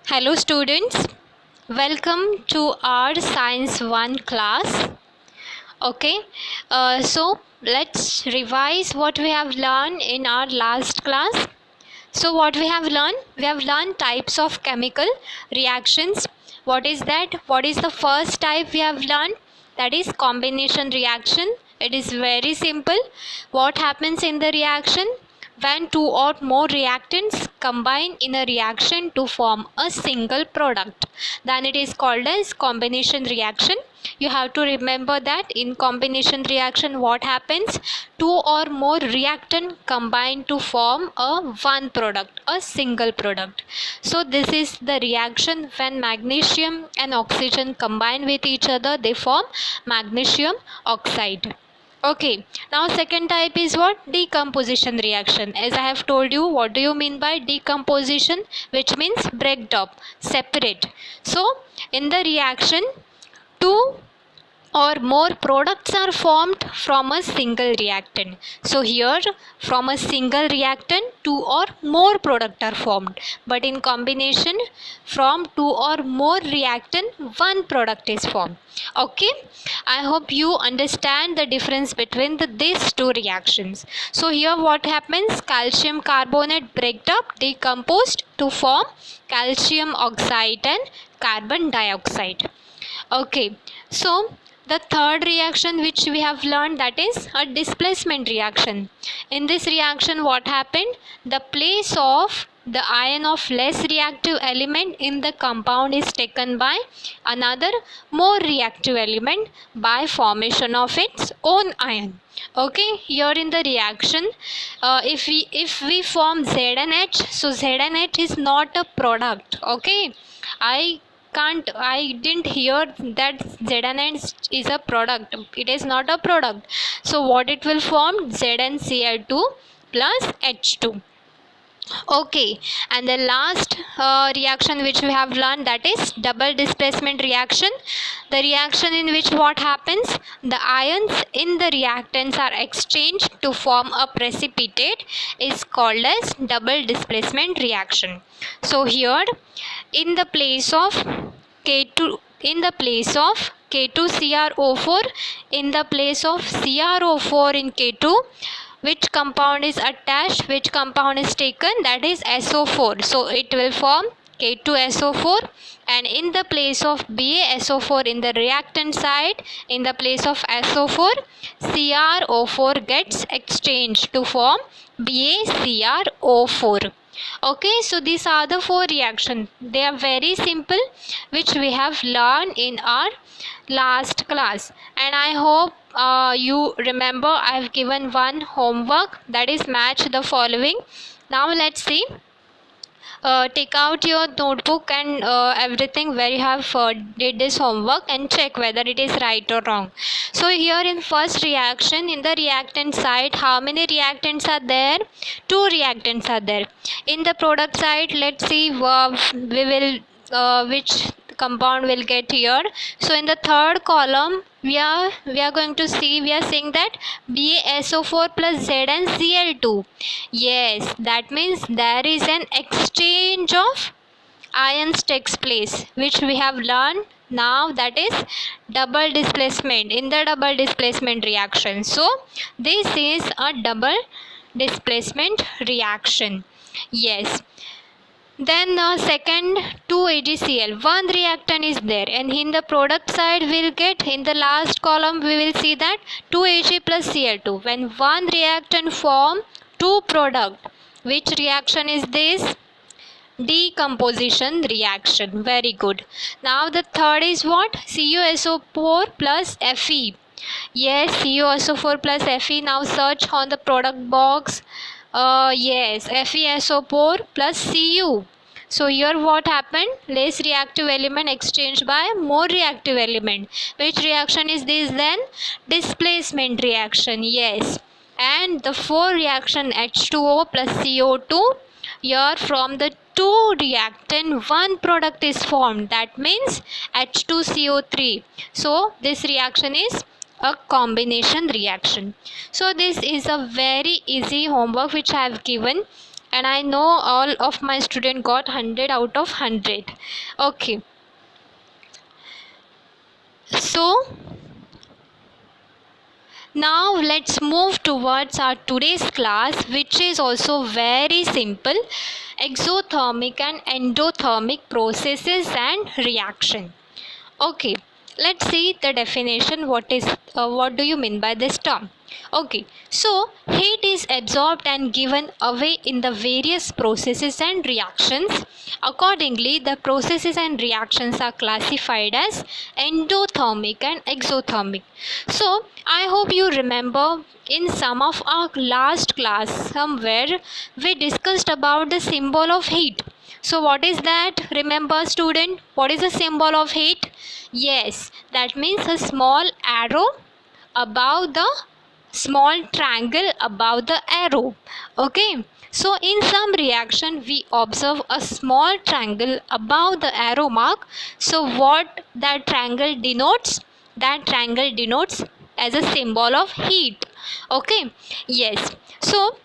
Hello students, welcome to our Science 1 class. Okay, so let's revise what we have learned in our last class. So what we have learned? We have learned types of chemical reactions. What is that? What is the first type we have learned? That is combination reaction. It is very simple. What happens in the reaction? When two or more reactants combine in a reaction to form a single product, then it is called as combination reaction. You have to remember that in combination reaction what happens, two or more reactant combine to form a one product, a single product. So this is the reaction when magnesium and oxygen combine with each other, they form magnesium oxide. Okay, now second type is what? Decomposition reaction. As I have told you, what do you mean by decomposition? Which means break up, separate. So in the reaction, two or more products are formed from a single reactant. So here from a single reactant two or more products are formed, but in combination from two or more reactant one product is formed. Okay, I hope you understand the difference between these two reactions. So here what happens, calcium carbonate break up, decomposed to form calcium oxide and carbon dioxide. Okay, so the third reaction which we have learned, that is a displacement reaction. In this reaction what happened? The place of the ion of less reactive element in the compound is taken by another more reactive element by formation of its own ion. Okay, here in the reaction, if we form ZNH, so ZNH is not a product. Okay, I didn't hear that ZNH is a product. It is not a product. So what it will form? ZnCl2 plus H2. Okay, and the last reaction which we have learned, that is double displacement reaction. The reaction in which what happens, the ions in the reactants are exchanged to form a precipitate is called as double displacement reaction. So here in the place of K2, in the place of K2CrO4, in the place of CrO4 in K2, which compound is attached, which compound is taken, that is SO4. So it will form K2SO4, and in the place of BaSO4 in the reactant side, in the place of SO4, CrO4 gets exchanged to form BaCrO4. Okay, so these are the four reactions. They are very simple, which we have learned in our last class, and I hope you remember. I have given one homework, that is match the following. Now let's see. Take out your notebook and everything where you have did this homework, and check whether it is right or wrong. So here in first reaction, in the reactant side, how many reactants are there? Two reactants are there. In the product side, let's see we will which compound will get here. So in the third column, we are saying that BaSO4 plus ZnCl2. Yes, that means there is an exchange of ions takes place, which we have learned now, that is double displacement in the double displacement reaction. So this is a double displacement reaction. Yes. Then second 2AgCl, one reactant is there, and in the product side we'll get, in the last column we will see that 2Ag plus Cl2. When one reactant form two product, which reaction is this? Decomposition reaction. Very good. Now the third is what? CuSO4 plus Fe. Yes, CuSO4 plus Fe. Now search on the product box. Yes, FeSO4 plus Cu. So here what happened? Less reactive element exchanged by more reactive element. Which reaction is this then? Displacement reaction. Yes. And the fourth reaction, H2O plus CO2. Here from the two reactant one product is formed, that means H2CO3. So this reaction is a combination reaction. So this is a very easy homework which I have given. and I know all of my students got 100 out of 100. Okay, so now let's move towards our today's class, which is also very simple: exothermic and endothermic processes and reaction. Okay, let's see the definition. What do you mean by this term? Okay, so heat is absorbed and given away in the various processes and reactions. Accordingly, the processes and reactions are classified as endothermic and exothermic. So I hope you remember in some of our last class somewhere we discussed about the symbol of heat. So what is that? Remember, student, what is the symbol of heat? Yes, that means a small arrow above the small triangle above the arrow. Okay, so in some reaction we observe a small triangle above the arrow mark. So what that triangle denotes? That triangle denotes as a symbol of heat. Okay, yes. So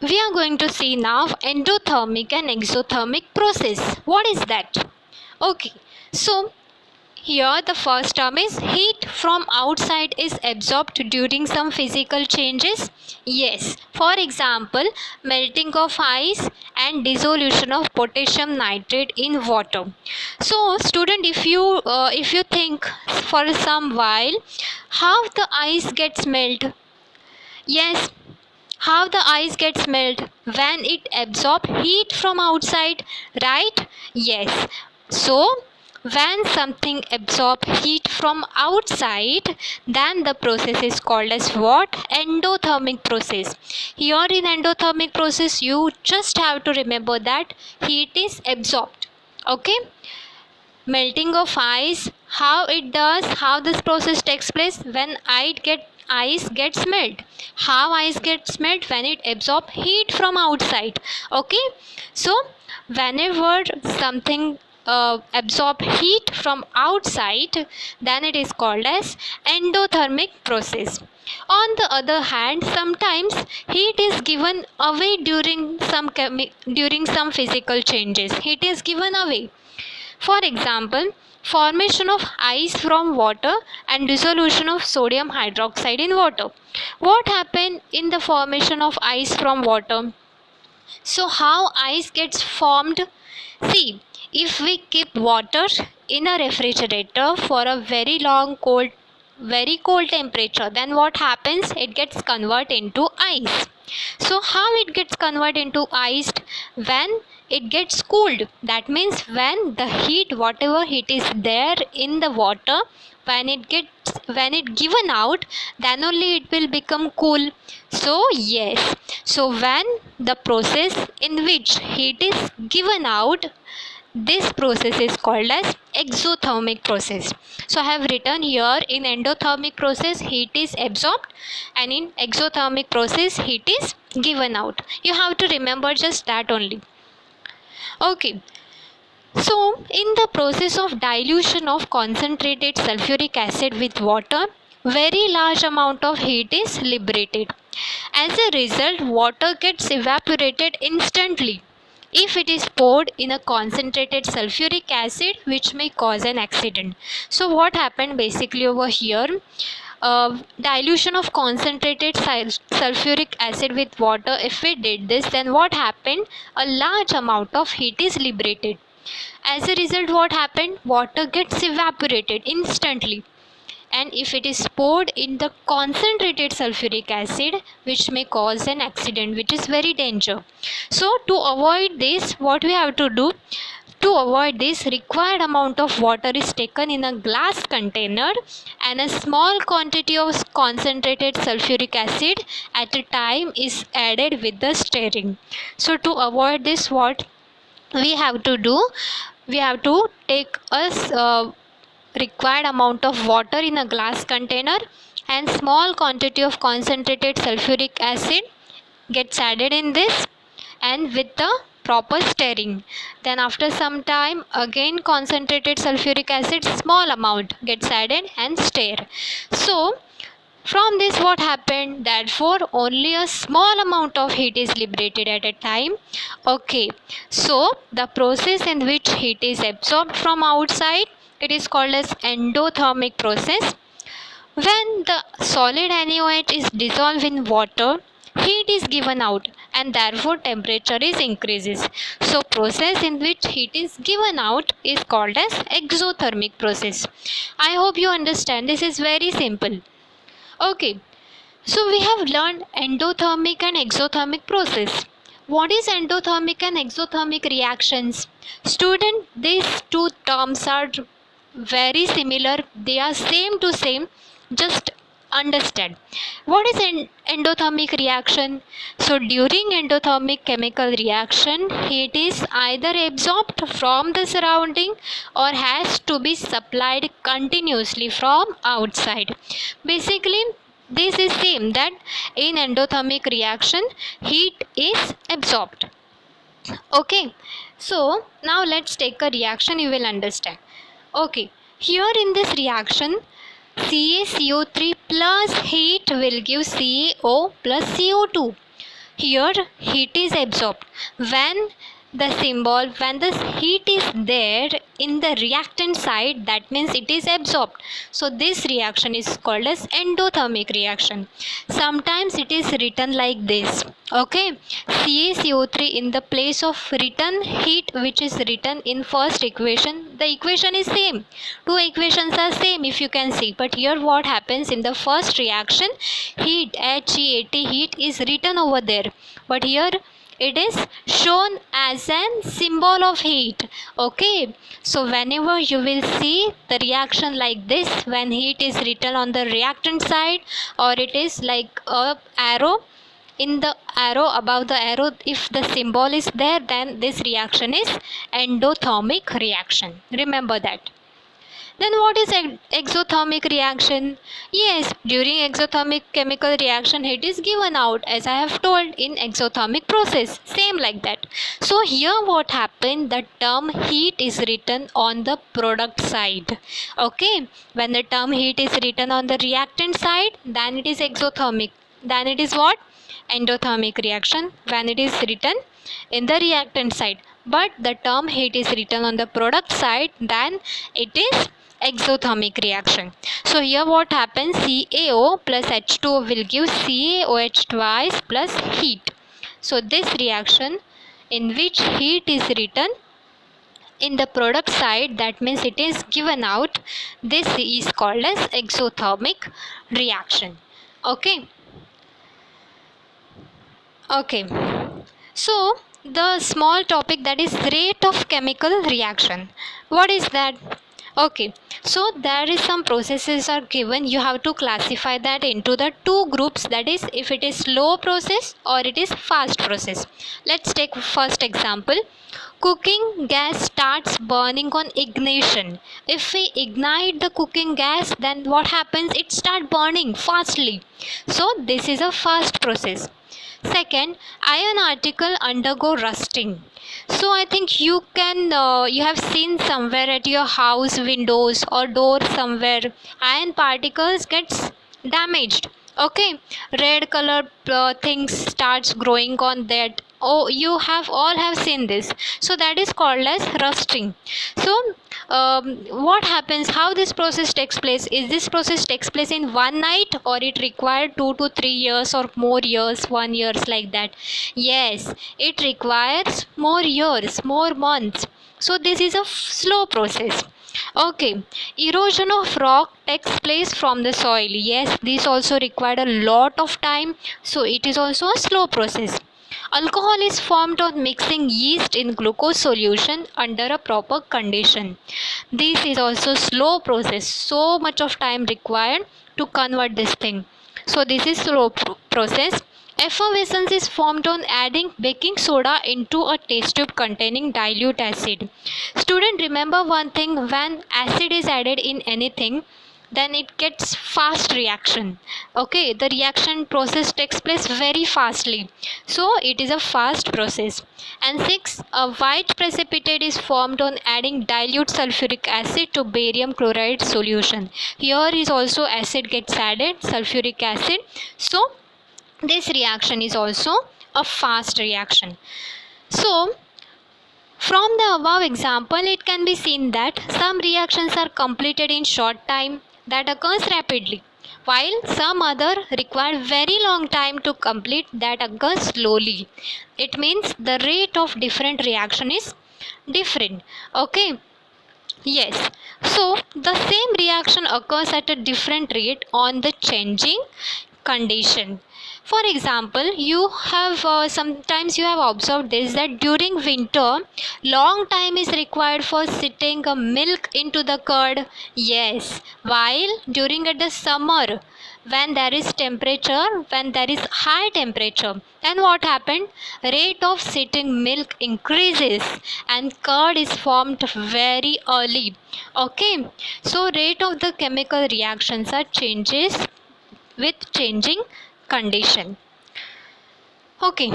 we are going to see now endothermic and exothermic process. What is that? Okay, so here the first term is heat from outside is absorbed during some physical changes. Yes, for example, melting of ice and dissolution of potassium nitrate in water. So student, if you think for some while how the ice gets melted. Yes, how the ice gets melted when it absorbs heat from outside, right? Yes. So when something absorbs heat from outside, then the process is called as what? Endothermic process. Here in endothermic process, you just have to remember that heat is absorbed. Okay, melting of ice, how this process takes place when ice gets melt. How ice gets melt? When it absorb heat from outside. Okay, so whenever something absorb heat from outside, then it is called as endothermic process. On the other hand, sometimes heat is given away during some physical changes. Heat is given away. For example, formation of ice from water and dissolution of sodium hydroxide in water. What happened in the formation of ice from water? So how ice gets formed? See, if we keep water in a refrigerator for a very cold temperature, then what happens? It gets converted into ice. So how it gets converted into ice? When it gets cooled. That means when the heat, whatever heat is there in the water, when it given out, then only it will become cool. So yes, so when the process in which heat is given out, this process is called as exothermic process. So I have written here, in endothermic process heat is absorbed, and in exothermic process heat is given out. You have to remember just that only. Okay, so in the process of dilution of concentrated sulfuric acid with water, very large amount of heat is liberated. As a result, water gets evaporated instantly if it is poured in a concentrated sulfuric acid, which may cause an accident. So what happened basically over here? Dilution of concentrated sulfuric acid with water, if we did this, then what happened? A large amount of heat is liberated. As a result, what happened? Water gets evaporated instantly. And if it is poured in the concentrated sulfuric acid, which may cause an accident, which is very dangerous. So to avoid this, what we have to do? To avoid this, required amount of water is taken in a glass container and a small quantity of concentrated sulfuric acid at a time is added with the stirring. So to avoid this, what we have to do? We have to take a required amount of water in a glass container and small quantity of concentrated sulfuric acid gets added in this, and with the proper stirring, then after some time again concentrated sulfuric acid small amount gets added and stir. So From this, what happened? Therefore, only a small amount of heat is liberated at a time. Okay, so the process in which heat is absorbed from outside, it is called as endothermic process. When the solid NaOH is dissolved in water, heat is given out and therefore temperature is increases. So process in which heat is given out is called as exothermic process. I hope you understand. This is very simple. Okay, so we have learned endothermic and exothermic process. What is endothermic and exothermic reactions? Student, these two terms are very similar. They are same to same. Just understand. What is endothermic reaction? So during endothermic chemical reaction, heat is either absorbed from the surrounding or has to be supplied continuously from outside. Basically, this is same that in endothermic reaction heat is absorbed. Okay, so now let's take a reaction, you will understand. Okay, here in this reaction CaCO3 plus heat will give CaO plus CO2. Here heat is absorbed. When the heat is there in the reactant side, that means it is absorbed. So this reaction is called as endothermic reaction. Sometimes it is written like this. Okay, CaCO3 in the place of written heat which is written in first equation. The equation is same. Two equations are same if you can see. But here what happens in the first reaction, heat HEAT heat is written over there. But here it is shown as a symbol of heat. Okay, so whenever you will see the reaction like this, when heat is written on the reactant side, or it is like a arrow, in the arrow, above the arrow, if the symbol is there, then this reaction is endothermic reaction. Remember that. Then what is exothermic reaction? Yes, during exothermic chemical reaction heat is given out, as I have told in exothermic process. Same like that. So here what happened, the term heat is written on the product side. Okay, when the term heat is written on the reactant side, then it is exothermic. Then it is what? Endothermic reaction when it is written in the reactant side. But the term heat is written on the product side, then it is exothermic reaction. So here what happens, CaO plus H2O will give CaOH twice plus heat. So this reaction in which heat is written in the product side, that means it is given out, this is called as exothermic reaction. Okay. Okay, so the small topic, that is rate of chemical reaction. What is that? Okay, so there is some processes are given. You have to classify that into the two groups, that is if it is slow process or it is fast process. Let's take first example. Cooking gas starts burning on ignition. If we ignite the cooking gas, then what happens? It starts burning fastly. So this is a fast process. Second, iron article undergo rusting. So I think you have seen somewhere at your house windows or door somewhere, iron particles gets damaged. Okay, red color things starts growing on that. Oh, you have all have seen this. So that is called as rusting. So what happens, how this process takes place? Is this process takes place in one night, or it required 2 to 3 years or more years, 1 years, like that? Yes, it requires more years, more months. So this is a slow process. Okay, erosion of rock takes place from the soil. Yes, this also required a lot of time. So it is also a slow process. Alcohol is formed on mixing yeast in glucose solution under a proper condition. This is also slow process. So much of time required to convert this thing. So this is slow process. Effervescence is formed on adding baking soda into a test tube containing dilute acid. Student, remember one thing, when acid is added in anything, then it gets fast reaction. Okay, the reaction process takes place very fastly, so it is a fast process. And 6, a white precipitate is formed on adding dilute sulfuric acid to barium chloride solution. Here is also acid gets added, sulfuric acid, so this reaction is also a fast reaction. So from the above example, it can be seen that some reactions are completed in short time, that occurs rapidly, while some other require very long time to complete, that occurs slowly. It means the rate of different reaction is different. Okay. Yes, so the same reaction occurs at a different rate on the changing condition. For example, you have sometimes you have observed this, that during winter long time is required for sitting milk into the curd. Yes, while during the summer, when there is temperature, when there is high temperature, then what happened, rate of sitting milk increases and curd is formed very early. Okay, so rate of the chemical reactions are changes with changing condition. Okay,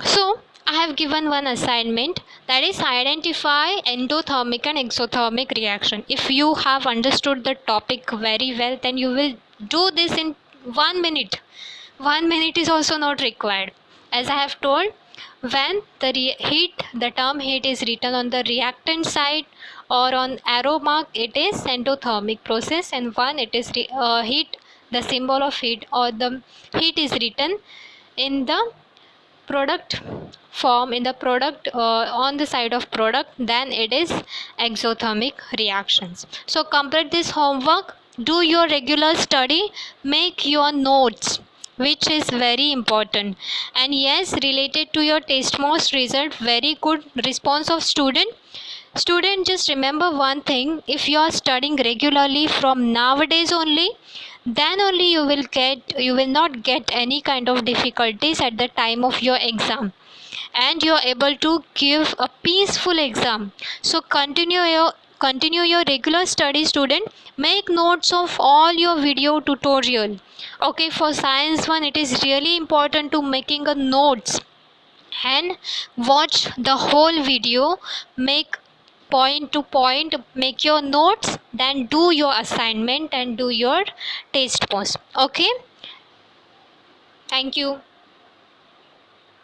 so I have given one assignment, that is identify endothermic and exothermic reaction. If you have understood the topic very well, then you will do this in 1 minute. 1 minute is also not required. As I have told, when the term heat is written on the reactant side or on arrow mark, it is endothermic process, and when it is heat, the symbol of heat or the heat is written in the product form, in the product on the side of product, then it is exothermic reactions. So complete this homework, do your regular study, make your notes, which is very important. And yes, related to your test most result, very good response of student. Just remember one thing, if you are studying regularly from nowadays only, then only you will not get any kind of difficulties at the time of your exam, and you are able to give a peaceful exam. So continue your regular study, student. Make notes of all your video tutorial. Okay, for science 1 it is really important to making a notes and watch the whole video, make point to point, make your notes, then do your assignment and do your test post. Okay, thank you.